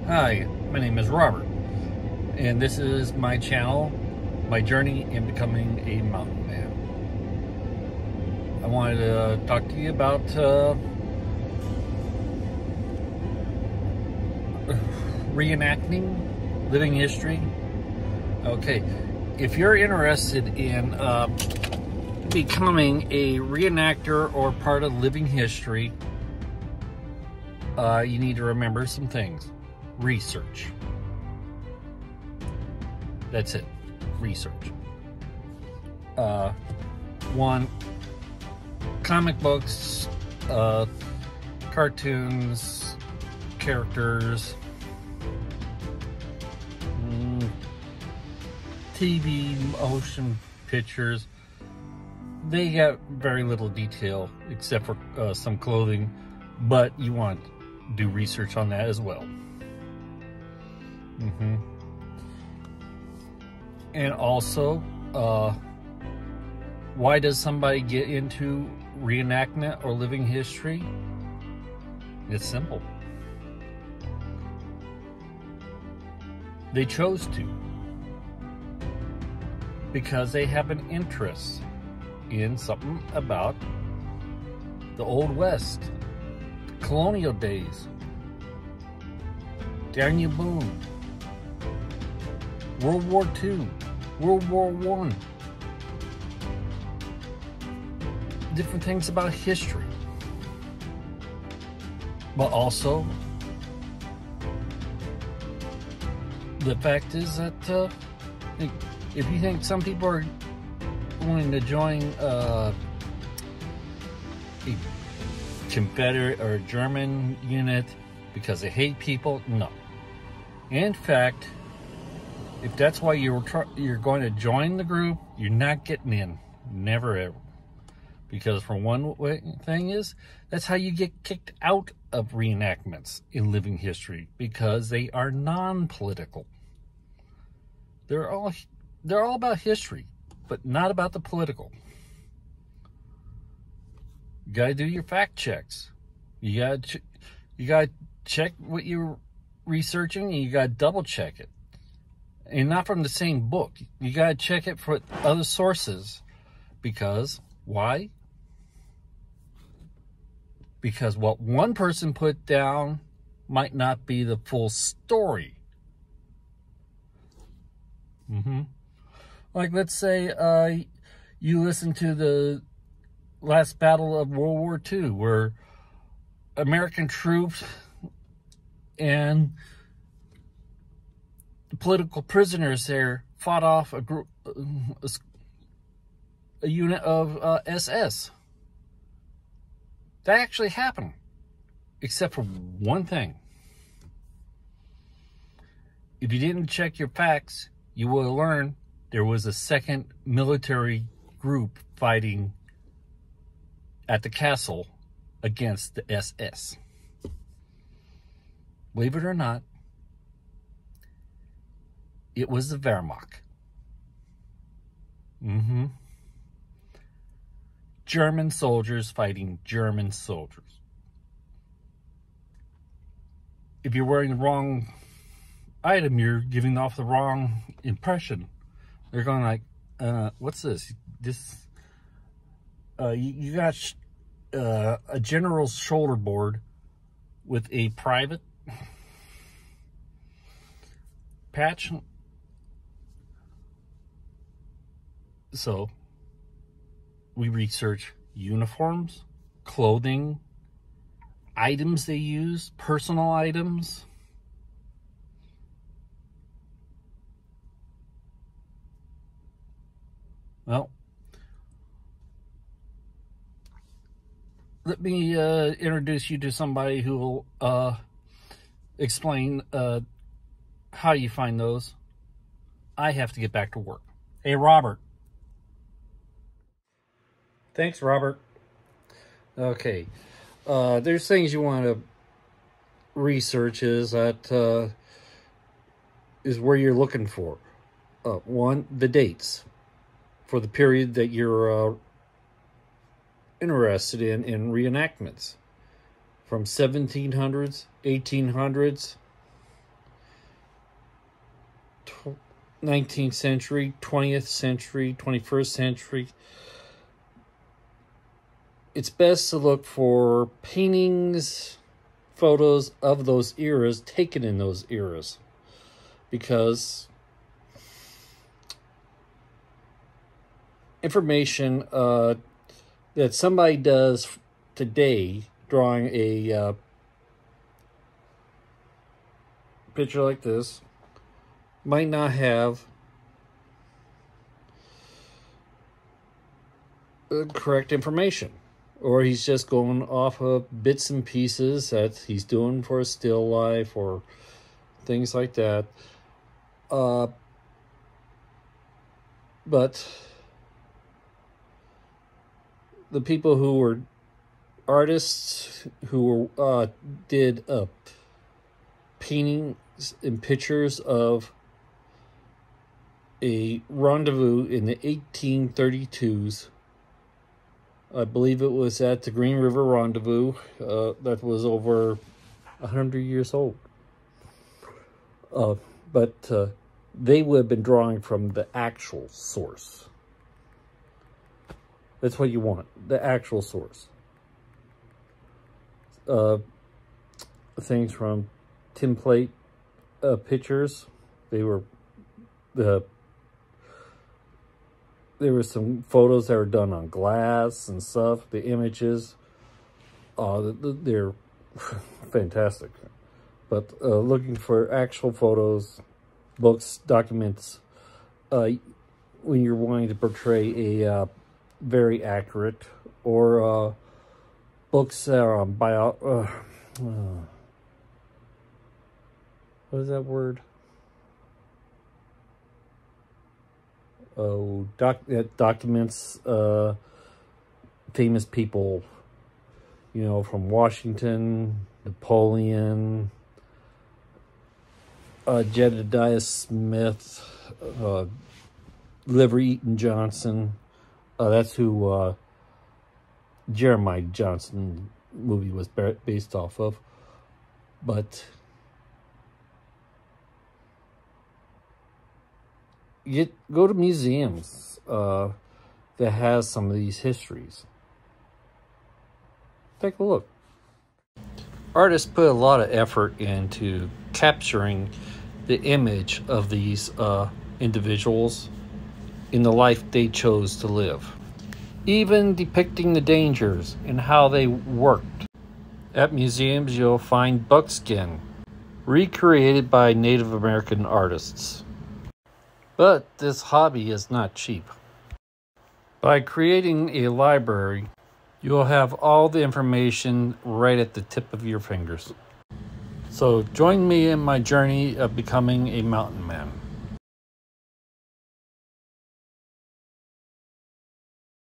Hi, my name is Robert, and this is my channel, my journey in becoming a mountain man. I wanted to talk to you about reenacting living history. Okay, if you're interested in becoming a reenactor or part of living history, you need to remember some things. Research. That's it. Research. One, comic books, cartoons, characters, TV, motion pictures. They got very little detail except for some clothing, but you want to do research on that as well. And also, why does somebody get into reenactment or living history? It's simple. They chose to. Because they have an interest in something about the Old West, the colonial days, Daniel Boone, World War II, World War I, different things about history. But also, the fact is that if you think some people are wanting to join a Confederate or a German unit because they hate people, no. In fact, if that's why you're going to join the group, you're not getting in. Never ever. Because for one thing is, that's how you get kicked out of reenactments in living history, because they are non-political. They're all about history, but not about the political. You gotta do your fact checks. You gotta check what you're researching, and you gotta double check it. And not from the same book. You gotta check it for other sources. Because, why? Because what one person put down might not be the full story. Like, let's say you listen to the last battle of World War II, where American troops and the political prisoners there fought off a unit of SS. That actually happened, except for one thing. If you didn't check your facts, you will learn there was a second military group fighting at the castle against the SS. Believe it or not, it was the Wehrmacht. German soldiers fighting German soldiers. If you're wearing the wrong item, you're giving off the wrong impression. They're going like, what's this? You got a general's shoulder board with a private patch. So, we research uniforms, clothing, items they use, personal items. Well, let me introduce you to somebody who will explain how you find those. I have to get back to work. Hey, Robert. Thanks, Robert. Okay. There's things you want to research is where you're looking for. One, the dates for the period that you're interested in reenactments. From 1700s, 1800s, 19th century, 20th century, 21st century. It's best to look for paintings, photos of those eras taken in those eras, because information that somebody does today, drawing a picture like this, might not have correct information, or he's just going off of bits and pieces that he's doing for a still life or things like that. But the people who were artists who did paintings and pictures of a rendezvous in the 1832s. I believe it was at the Green River Rendezvous that was over 100 years old. But they would have been drawing from the actual source. That's what you want, the actual source. Things from template pictures. There were some photos that were done on glass and stuff. The images, they're fantastic. But looking for actual photos, books, documents, when you're wanting to portray a very accurate, or books that are on what is that word? Oh, documents, famous people, you know, from Washington, Napoleon, Jedediah Smith, Liver Eaton Johnson. That's who Jeremiah Johnson movie was based off of. But go to museums that has some of these histories. Take a look. Artists put a lot of effort into capturing the image of these individuals in the life they chose to live, even depicting the dangers and how they worked. At museums, you'll find buckskin, recreated by Native American artists. But this hobby is not cheap. By creating a library, you'll have all the information right at the tip of your fingers. So join me in my journey of becoming a mountain man.